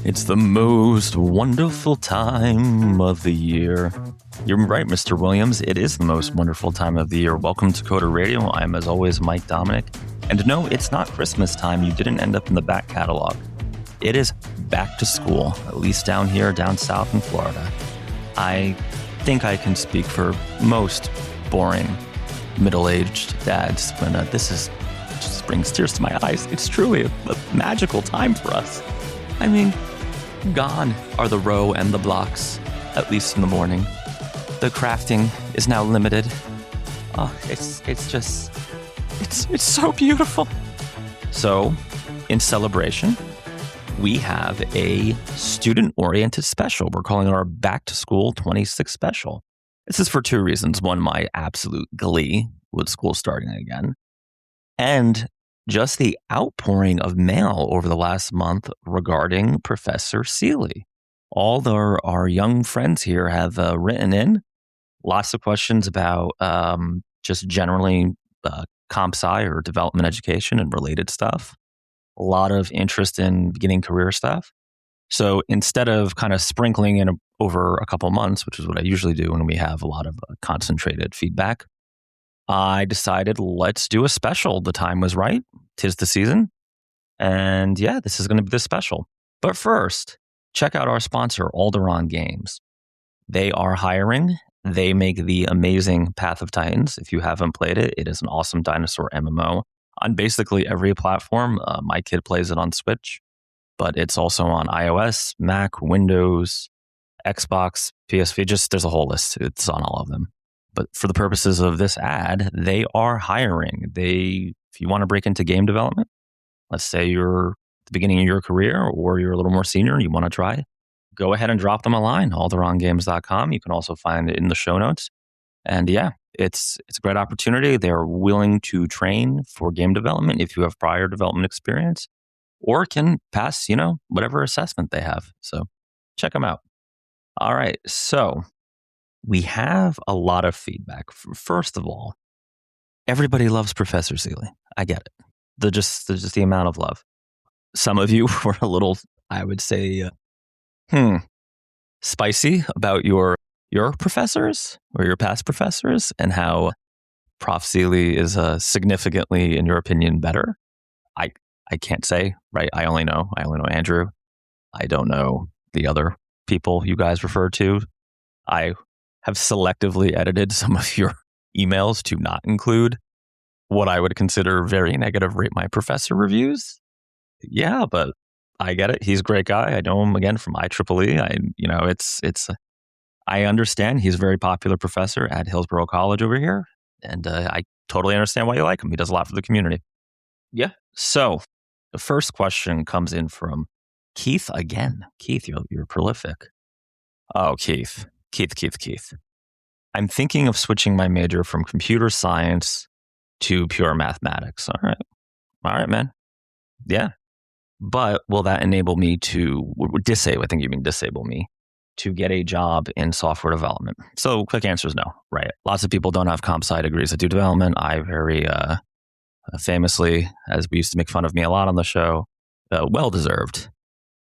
It's the most wonderful time of the year. You're right, Mr. Williams. It is the most wonderful time of the year. Welcome to Coder Radio. I'm, as always, Mike Dominic. And no, it's not Christmas time. You didn't end up in the back catalog. It is back to school, at least down here, down south in Florida. I think I can speak for most boring middle-aged dads when this just brings tears to my eyes. It's truly a magical time for us. I mean, gone are the row and the blocks, at least in the morning. The crafting is now limited. Oh, it's so beautiful. So, in celebration, we have a student-oriented special. We're calling it our Back to School 26 special. This is for two reasons. One, my absolute glee with school starting again. And just the outpouring of mail over the last month regarding Professor Seeley. All our young friends here have written in lots of questions about just generally comp sci or development education and related stuff. A lot of interest in beginning career stuff. So instead of kind of sprinkling in over a couple months, which is what I usually do when we have a lot of concentrated feedback, I decided let's do a special. The time was right. 'Tis the season. And yeah, this is going to be the special. But first, check out our sponsor, Alderaan Games. They are hiring. They make the amazing Path of Titans. If you haven't played it, it is an awesome dinosaur MMO on basically every platform. My kid plays it on Switch, but it's also on iOS, Mac, Windows, Xbox, PSV. Just there's a whole list. It's on all of them. But for the purposes of this ad, they are hiring. If you want to break into game development, let's say you're at the beginning of your career or you're a little more senior and you want to try, go ahead and drop them a line, alderaangames.com. You can also find it in the show notes. And yeah, it's a great opportunity. They're willing to train for game development if you have prior development experience or can pass, whatever assessment they have. So check them out. All right. So we have a lot of feedback. First of all, everybody loves Professor Seeley. I get it. There's just the amount of love. Some of you were a little, I would say, spicy about your professors or your past professors and how Prof. Seeley is significantly, in your opinion, better. I can't say, right? I only know Andrew. I don't know the other people you guys refer to. I have selectively edited some of your emails to not include what I would consider very negative rate my professor reviews. Yeah, but I get it. He's a great guy. I know him again from IEEE. I understand he's a very popular professor at Hillsborough College over here. And I totally understand why you like him. He does a lot for the community. Yeah. So the first question comes in from Keith again. Keith, you're prolific. Oh, Keith. I'm thinking of switching my major from computer science to pure mathematics. All right, man. Yeah. But will that enable me to disable? I think you mean disable me to get a job in software development. So quick answer is no, right? Lots of people don't have comp sci degrees that do development. I very famously, as we used to make fun of me a lot on the show, well-deserved,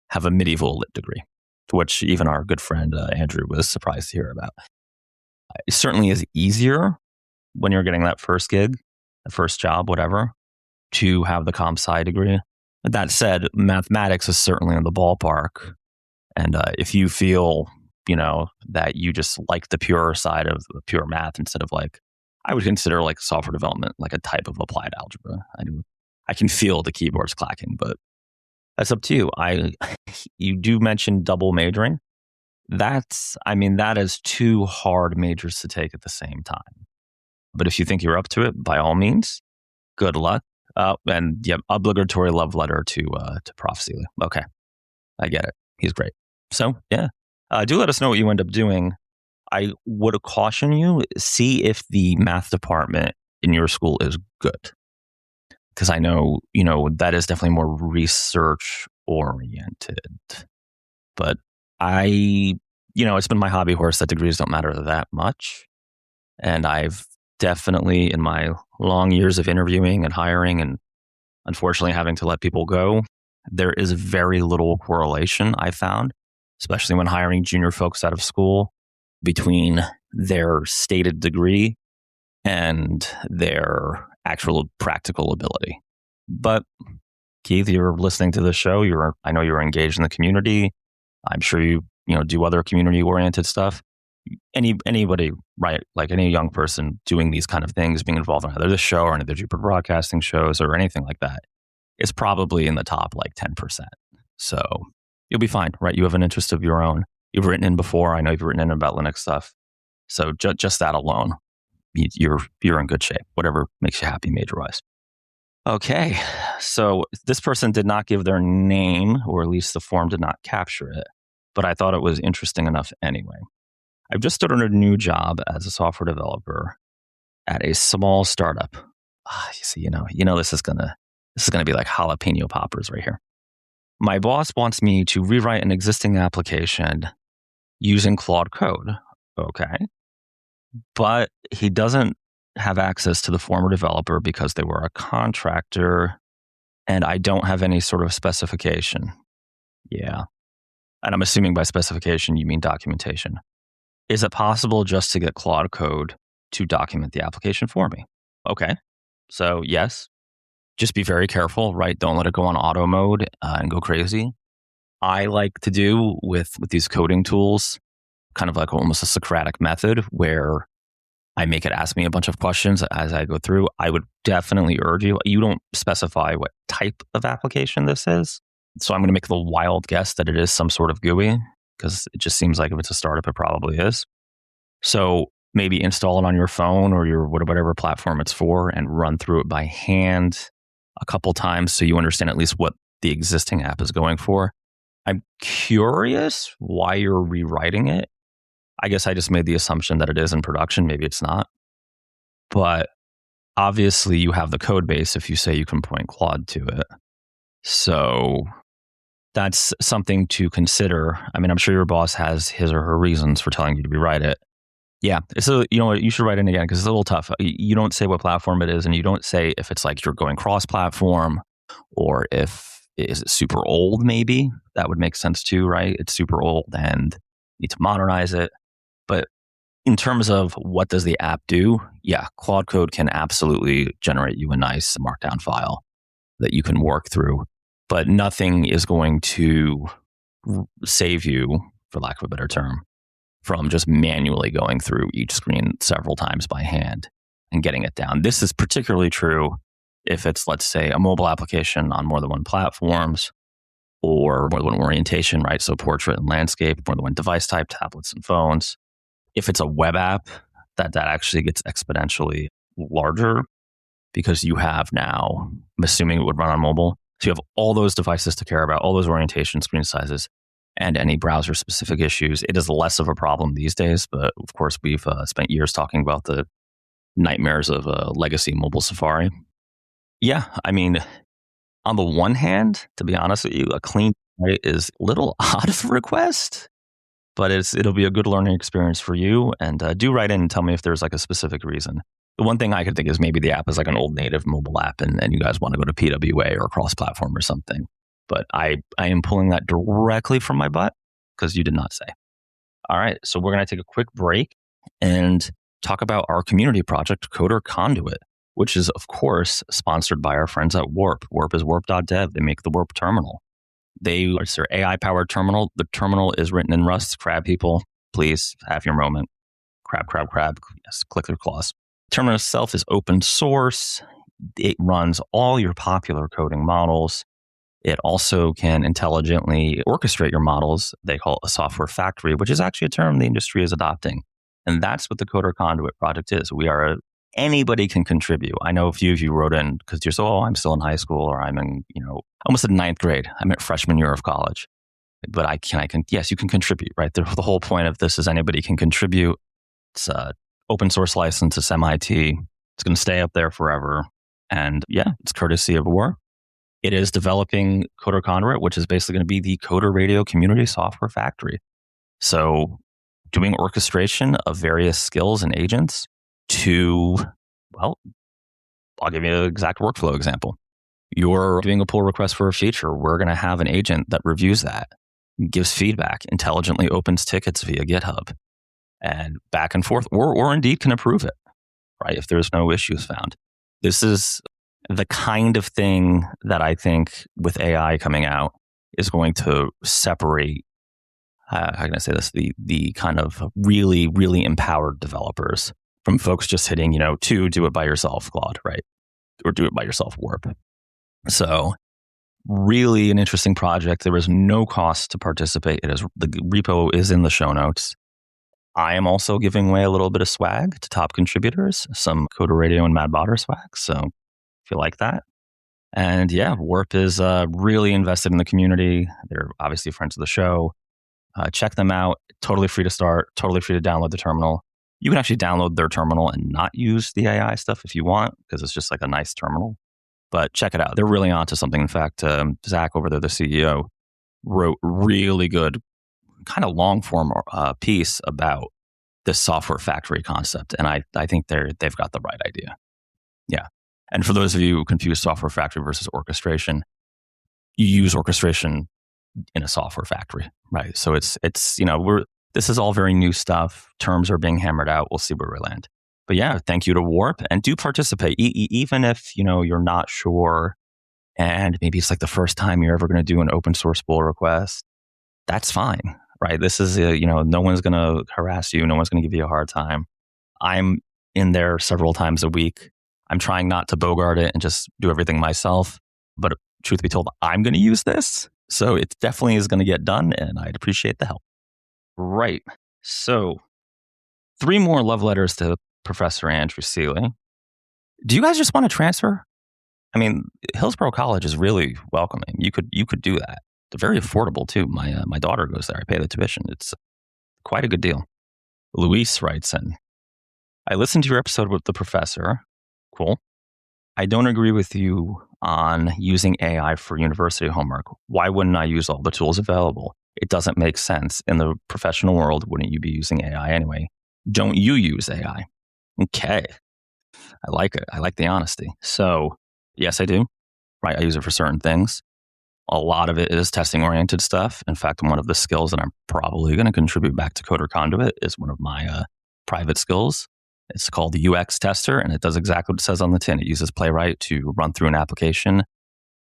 have a medieval lit degree, which even our good friend Andrew was surprised to hear about. It certainly is easier when you're getting that first gig, the first job, whatever, to have the comp sci degree. That said, mathematics is certainly in the ballpark. And if you feel, that you just like the pure side of the pure math instead of I would consider software development like a type of applied algebra. I can feel the keyboards clacking, but that's up to you. You do mention double majoring. That is two hard majors to take at the same time. But if you think you're up to it, by all means, good luck. And yeah, obligatory love letter to Prof. Seeley. Okay, I get it. He's great. So yeah, do let us know what you end up doing. I would caution you, see if the math department in your school is good. Because I know, that is definitely more research oriented. But it's been my hobby horse that degrees don't matter that much. And I've definitely, in my long years of interviewing and hiring and unfortunately having to let people go, there is very little correlation, I found, especially when hiring junior folks out of school, between their stated degree and their actual practical ability. But Keith, you're listening to the show. I know you're engaged in the community. I'm sure you do other community oriented stuff. Anybody, right? Like any young person doing these kind of things, being involved in either this show or any of the Jupiter broadcasting shows or anything like that, is probably in the top like 10%. So you'll be fine, right? You have an interest of your own. You've written in before. I know you've written in about Linux stuff. So just that alone, you're in good shape. Whatever makes you happy, major-wise. Okay, so this person did not give their name, or at least the form did not capture it, but I thought it was interesting enough anyway. I've just started a new job as a software developer at a small startup. This is gonna be like jalapeno poppers right here. My boss wants me to rewrite an existing application using Claude Code. Okay, but he doesn't have access to the former developer because they were a contractor, and I don't have any sort of specification. Yeah. And I'm assuming by specification, you mean documentation. Is it possible just to get Claude Code to document the application for me? Okay. So yes, just be very careful, right? Don't let it go on auto mode and go crazy. I like to do with these coding tools, kind of like almost a Socratic method where I make it ask me a bunch of questions as I go through. I would definitely urge you don't specify what type of application this is. So I'm going to make the wild guess that it is some sort of GUI, because it just seems like if it's a startup, it probably is. So maybe install it on your phone or your whatever platform it's for and run through it by hand a couple times so you understand at least what the existing app is going for. I'm curious why you're rewriting it. I guess I just made the assumption that it is in production. Maybe it's not. But obviously you have the code base if you say you can point Claude to it. So that's something to consider. I mean, I'm sure your boss has his or her reasons for telling you to rewrite it. Yeah. So, you should write it again because it's a little tough. You don't say what platform it is, and you don't say if it's like you're going cross-platform or if is it super old, maybe. That would make sense too, right? It's super old and you need to modernize it. But in terms of what does the app do? Yeah, Claude Code can absolutely generate you a nice markdown file that you can work through. But nothing is going to save you, for lack of a better term, from just manually going through each screen several times by hand and getting it down. This is particularly true if it's, let's say, a mobile application on more than one platforms or more than one orientation, right? So portrait and landscape, more than one device type, tablets and phones. If it's a web app, that actually gets exponentially larger because you have now, I'm assuming it would run on mobile. So you have all those devices to care about, all those orientation screen sizes, and any browser specific issues. It is less of a problem these days, but of course we've spent years talking about the nightmares of legacy mobile Safari. Yeah, I mean, on the one hand, to be honest with you, a clean site is a little odd of a request, but it'll be a good learning experience for you. And do write in and tell me if there's like a specific reason. The one thing I could think is maybe the app is like an old native mobile app and you guys want to go to PWA or cross-platform or something. But I am pulling that directly from my butt because you did not say. All right, so we're going to take a quick break and talk about our community project, Coder Conduit, which is, of course, sponsored by our friends at Warp. Warp is warp.dev. They make the Warp terminal. It's their AI-powered terminal. The terminal is written in Rust. Crab people, please have your moment. Crab. Yes, click their claws. The terminal itself is open source. It runs all your popular coding models. It also can intelligently orchestrate your models. They call it a software factory, which is actually a term the industry is adopting. And that's what the Coder Conduit project is. Anybody can contribute. I know a few of you wrote in because you're I'm still in high school or I'm in, almost in ninth grade. I'm at freshman year of college. But yes, you can contribute, right? The whole point of this is anybody can contribute. It's an open source license. It's MIT. It's going to stay up there forever. And yeah, it's courtesy of Warp. It is developing Coder Conduit, which is basically going to be the Coder Radio community software factory. So doing orchestration of various skills and agents to, I'll give you an exact workflow example. You're doing a pull request for a feature. We're going to have an agent that reviews that, gives feedback, intelligently opens tickets via GitHub, and back and forth, or indeed can approve it, right? If there's no issues found. This is the kind of thing that I think with AI coming out is going to separate, how can I say this, the kind of really, really empowered developers from folks just hitting, to do it by yourself, Claude, right? Or do it by yourself, Warp. So really an interesting project. There is no cost to participate. The repo is in the show notes. I am also giving away a little bit of swag to top contributors, some Coder Radio and Mad Botter swag. So if you like that. And yeah, Warp is really invested in the community. They're obviously friends of the show. Check them out. Totally free to start. Totally free to download the terminal. You can actually download their terminal and not use the AI stuff if you want, because it's just like a nice terminal. But check it out. They're really onto something. In fact, Zach over there, the CEO, wrote really good, kind of long form piece about this software factory concept. And I think they've got the right idea. Yeah. And for those of you who confuse software factory versus orchestration, you use orchestration in a software factory, right? So it's this is all very new stuff. Terms are being hammered out. We'll see where we land. But yeah, thank you to Warp, and do participate, even if you're not sure, and maybe it's like the first time you're ever going to do an open source pull request. That's fine, right? This is no one's going to harass you. No one's going to give you a hard time. I'm in there several times a week. I'm trying not to bogart it and just do everything myself. But truth be told, I'm going to use this. So it definitely is going to get done, and I'd appreciate the help. Right. So 3 more love letters to Professor Andrew Seeley. Do you guys just want to transfer? I mean, Hillsborough College is really welcoming. You could do that. They're very affordable too. My daughter goes there. I pay the tuition. It's quite a good deal. Luis writes in, I listened to your episode with the professor. Cool. I don't agree with you on using AI for university homework. Why wouldn't I use all the tools available? It doesn't make sense. In the professional world, wouldn't you be using AI anyway? Don't you use AI? Okay. I like it. I like the honesty. So yes, I do. Right. I use it for certain things. A lot of it is testing oriented stuff. In fact, one of the skills that I'm probably going to contribute back to Coder Conduit is one of my private skills. It's called the UX tester, and it does exactly what it says on the tin. It uses Playwright to run through an application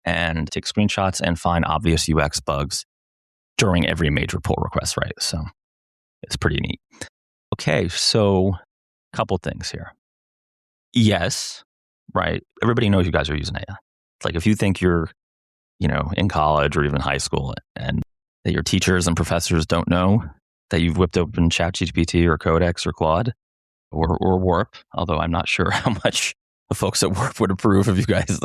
and take screenshots and find obvious UX bugs during every major pull request, right? So it's pretty neat. Okay, so a couple things here. Yes, right. Everybody knows you guys are using AI. It's like if you think you're, in college or even high school and that your teachers and professors don't know that you've whipped open ChatGPT or Codex or Claude or Warp, although I'm not sure how much the folks at Warp would approve of you guys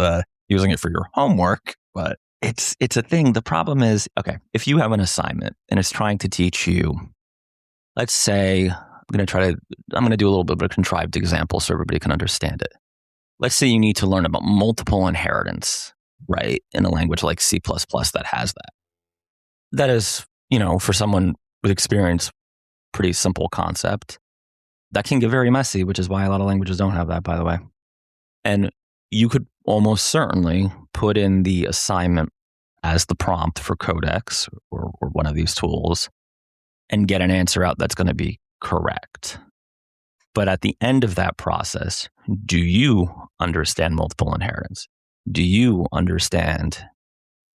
using it for your homework, but it's a thing. The problem is, okay, if you have an assignment and it's trying to teach you, let's say, I'm going to do a little bit of a contrived example so everybody can understand it. Let's say you need to learn about multiple inheritance, right? In a language like C++ that has that. That is, for someone with experience, pretty simple concept. That can get very messy, which is why a lot of languages don't have that, by the way. And you could almost certainly put in the assignment as the prompt for Codex or one of these tools and get an answer out that's going to be correct. But at the end of that process, do you understand multiple inheritance? Do you understand,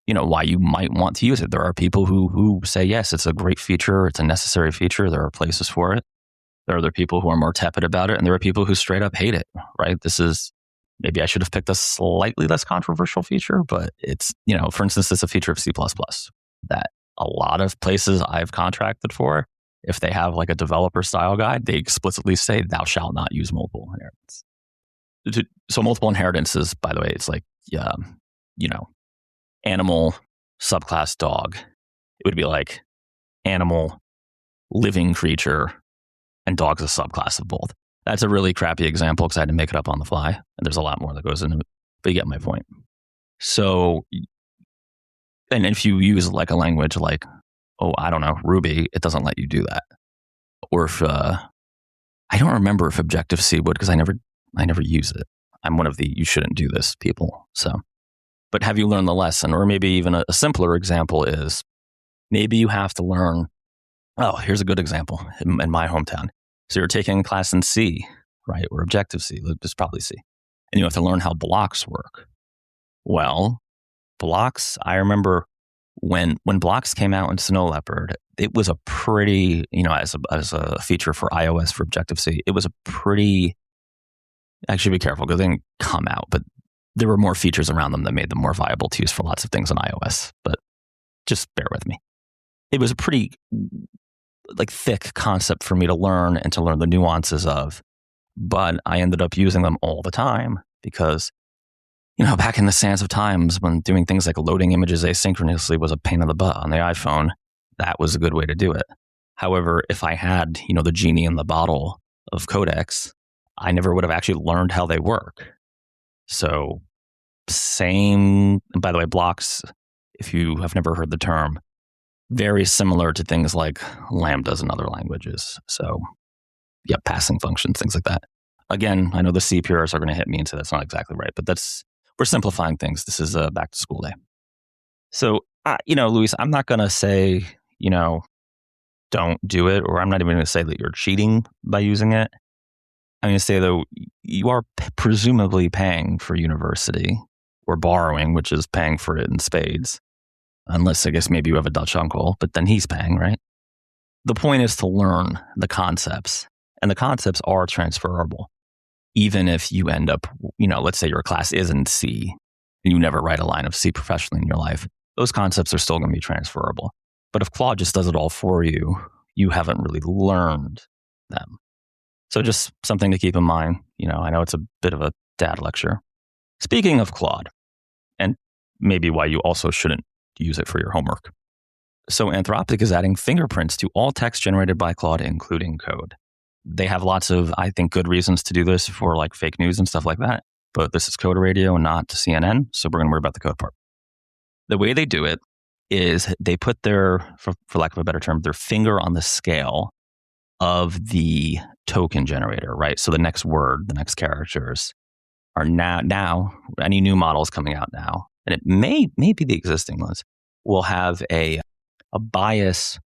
why you might want to use it? There are people who say, yes, it's a great feature. It's a necessary feature. There are places for it. There are other people who are more tepid about it. And there are people who straight up hate it, right? Maybe I should have picked a slightly less controversial feature, but it's, for instance, it's a feature of C++ that a lot of places I've contracted for, if they have like a developer style guide, they explicitly say, thou shalt not use multiple inheritance. So multiple inheritance is, by the way, it's like, animal subclass dog. It would be like animal, living creature, and dog's a subclass of both. That's a really crappy example because I had to make it up on the fly. And there's a lot more that goes into it, but you get my point. So, and if you use like a language like, I don't know, Ruby, it doesn't let you do that. Or if, I don't remember if Objective-C would because I never use it. I'm one of the you shouldn't do this people. So, but have you learned the lesson? Or maybe even a simpler example is maybe you have to learn, oh, here's a good example in my hometown. So you're taking a class in C, right? Or Objective-C, it's probably C. And you have to learn how blocks work. Well, blocks, I remember when blocks came out in Snow Leopard, it was a pretty, as a feature for iOS for Objective-C, it was a pretty, actually be careful because they didn't come out, but there were more features around them that made them more viable to use for lots of things on iOS. But just bear with me. It was a pretty thick concept for me to learn and to learn the nuances of, but I ended up using them all the time because, back in the sands of times when doing things like loading images asynchronously was a pain in the butt on the iPhone, that was a good way to do it. However, if I had, the genie in the bottle of codecs, I never would have actually learned how they work. So and by the way, blocks, if you have never heard the term, very similar to things like lambdas in other languages. So, passing functions, things like that. Again, I know the C purists are going to hit me and say that's not exactly right, but we're simplifying things. This is a back to school day. So, Luis, I'm not going to say, don't do it, or I'm not even going to say that you're cheating by using it. I'm going to say, though, you are presumably paying for university or borrowing, which is paying for it in spades. Unless I guess maybe you have a Dutch uncle, but then he's paying, right? The point is to learn the concepts, and the concepts are transferable. Even if you end up, let's say your class is in C and you never write a line of C professionally in your life, those concepts are still going to be transferable. But if Claude just does it all for you, you haven't really learned them. So just something to keep in mind. I know it's a bit of a dad lecture. Speaking of Claude, and maybe why you also shouldn't use it for your homework. So Anthropic is adding fingerprints to all text generated by Claude, including code. They have lots of, I think, good reasons to do this for like fake news and stuff like that. But this is Coder Radio and not CNN, so we're going to worry about the code part. The way they do it is they put their, for lack of a better term, their finger on the scale of the token generator, right? So the next word, the next characters are now any new models coming out now, and it may be the existing ones, will have a bias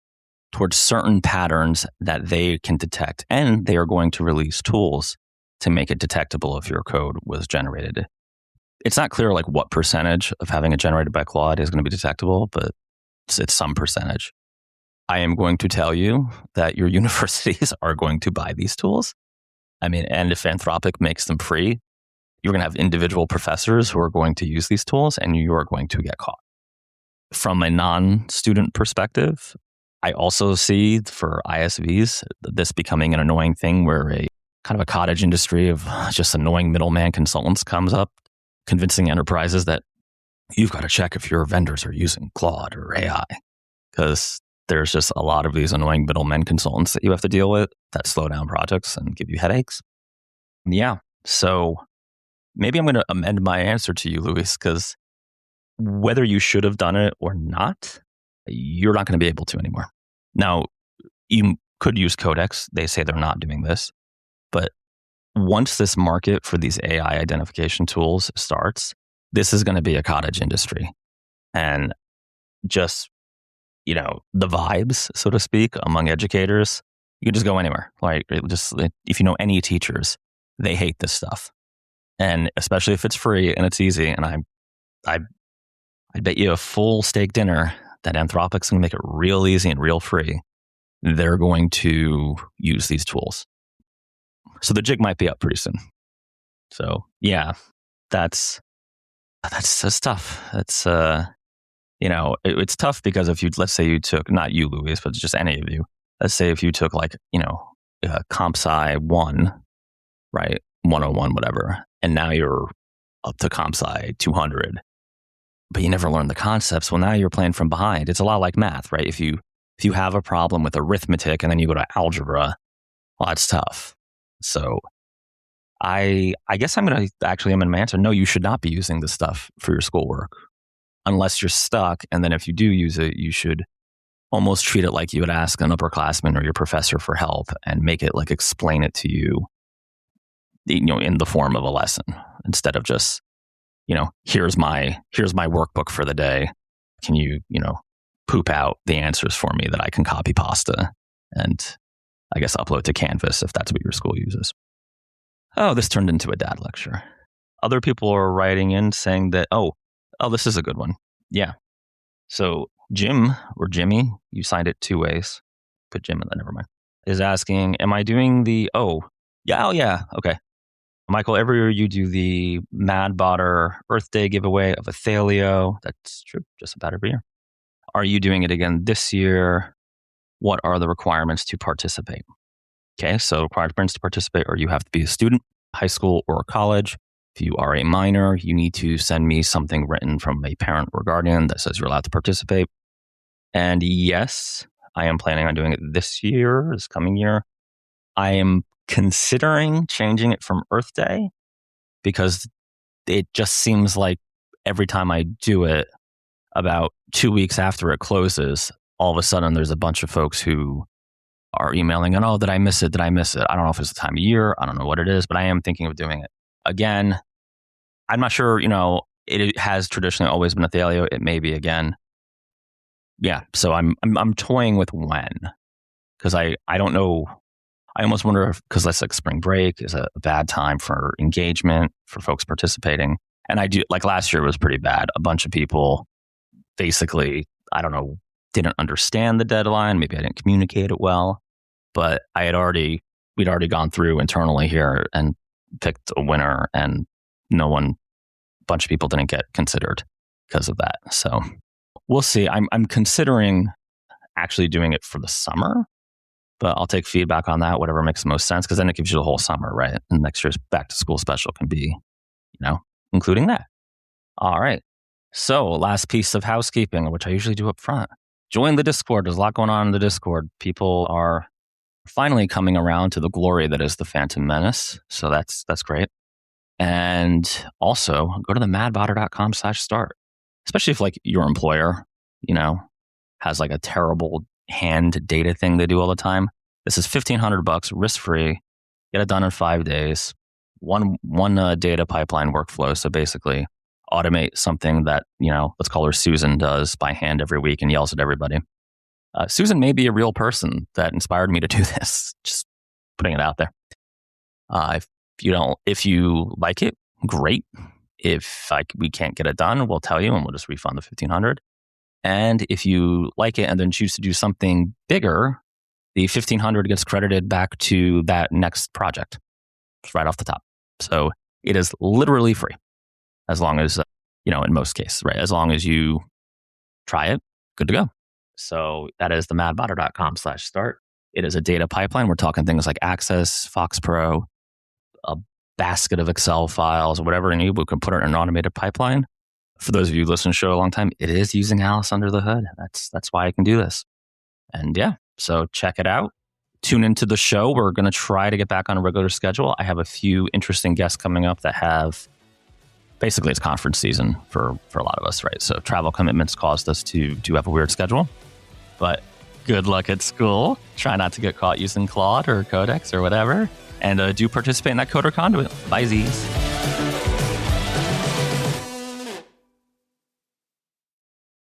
towards certain patterns that they can detect. And they are going to release tools to make it detectable if your code was generated. It's not clear like what percentage of having it generated by Claude is going to be detectable, but it's some percentage. I am going to tell you that your universities are going to buy these tools. And if Anthropic makes them free, you're going to have individual professors who are going to use these tools and you are going to get caught. From a non-student perspective, I also see for ISVs this becoming an annoying thing where a kind of a cottage industry of just annoying middleman consultants comes up, convincing enterprises that you've got to check if your vendors are using Claude or AI, because there's just a lot of these annoying middlemen consultants that you have to deal with that slow down projects and give you headaches. Yeah, so maybe I'm going to amend my answer to you, Luis, because whether you should have done it or not, you're not going to be able to anymore. Now, you could use Codex. They say they're not doing this. But once this market for these AI identification tools starts, this is going to be a cottage industry. And just, the vibes, so to speak, among educators, you can just go anywhere. Like, if you know any teachers, they hate this stuff. And especially if it's free and it's easy. And I bet you a full steak dinner that Anthropic's going to make it real easy and real free. They're going to use these tools. So the jig might be up pretty soon. So yeah, that's tough. That's it's tough because if let's say you took, not you, Luis, but just any of you. Let's say if you took Comp Sci 1, right, 101, whatever, and now you're up to Comp Sci 200. But you never learned the concepts. Well, now you're playing from behind. It's a lot like math, right? If you have a problem with arithmetic and then you go to algebra, well, that's tough. So I guess I'm going to answer, no, you should not be using this stuff for your schoolwork unless you're stuck. And then if you do use it, you should almost treat it like you would ask an upperclassman or your professor for help and make it explain it to you, in the form of a lesson instead of just here's my workbook for the day. Can you, poop out the answers for me that I can copy pasta and I guess upload to Canvas if that's what your school uses. Oh, this turned into a dad lecture. Other people are writing in saying that, oh, this is a good one. Yeah. So Jim or Jimmy, you signed it 2 ways. Put Jim in there, never mind. Is asking, am I doing the, yeah, okay. Michael, every year you do the Mad Botter Earth Day giveaway of a Thalio. That's true, just about every year. Are you doing it again this year? What are the requirements to participate? Okay, so requirements to participate are you have to be a student, high school or college. If you are a minor, you need to send me something written from a parent or guardian that says you're allowed to participate. And yes, I am planning on doing it this coming year. I am considering changing it from Earth Day because it just seems like every time I do it, about 2 weeks after it closes, all of a sudden there's a bunch of folks who are emailing and, oh, did I miss it? I don't know if it's the time of year. I don't know what it is, but I am thinking of doing it. Again, I'm not sure, it has traditionally always been a Thalio. It may be again. Yeah, so I'm toying with when, because I don't know. I almost wonder if, because that's like spring break is a bad time for engagement for folks participating. And I do, like last year was pretty bad. A bunch of people basically, I don't know, didn't understand the deadline. Maybe I didn't communicate it well, but we'd already gone through internally here and picked a winner, and a bunch of people didn't get considered because of that. So we'll see. I'm considering actually doing it for the summer, but I'll take feedback on that, whatever makes the most sense, because then it gives you the whole summer, right? And next year's back to school special can be, including that. All right. So last piece of housekeeping, which I usually do up front. Join the Discord. There's a lot going on in the Discord. People are finally coming around to the glory that is the Phantom Menace. So that's great. And also go to the madbotter.com/start, especially if like your employer, has like a terrible hand data thing they do all the time. This is $1,500 risk-free. Get it done in 5 days. One data pipeline workflow. So basically automate something that, let's call her Susan, does by hand every week and yells at everybody. Susan may be a real person that inspired me to do this. Just putting it out there. If you like it, great. If we can't get it done, we'll tell you and we'll just refund the $1,500. And if you like it and then choose to do something bigger, the $1,500 gets credited back to that next project. It's right off the top. So it is literally free, as long as, in most cases, right? As long as you try it, good to go. So that is the madbotter.com/start. It is a data pipeline. We're talking things like Access, Fox Pro, a basket of Excel files, whatever you need. We can put it in an automated pipeline. For those of you who listen to the show a long time, it is using Alice under the hood. That's why I can do this. And yeah, so check it out. Tune into the show. We're going to try to get back on a regular schedule. I have a few interesting guests coming up that have, basically it's conference season for a lot of us, right? So travel commitments caused us to have a weird schedule. But good luck at school. Try not to get caught using Claude or Codex or whatever. And do participate in that Coder Conduit. Bye, Z's.